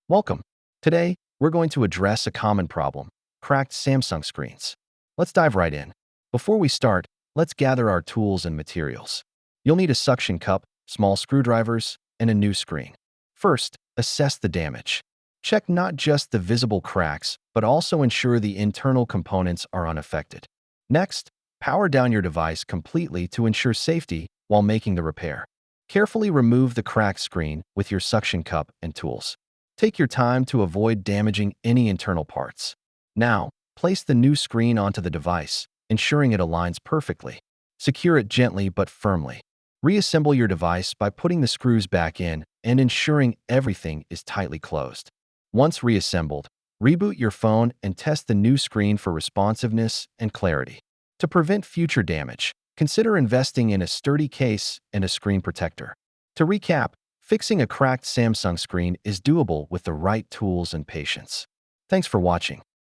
Welcome. Today, we're going to address a common problem, cracked Samsung screens. Let's dive right in. Before we start, let's gather our tools and materials. You'll need a suction cup, small screwdrivers, and a new screen. First, assess the damage. Check not just the visible cracks, but also ensure the internal components are unaffected. Next, power down your device completely to ensure safety while making the repair. Carefully remove the cracked screen with your suction cup and tools. Take your time to avoid damaging any internal parts. Now, place the new screen onto the device, ensuring it aligns perfectly. Secure it gently but firmly. Reassemble your device by putting the screws back in and ensuring everything is tightly closed. Once reassembled, reboot your phone and test the new screen for responsiveness and clarity. To prevent future damage, consider investing in a sturdy case and a screen protector. To recap, fixing a cracked Samsung screen is doable with the right tools and patience. Thanks for watching.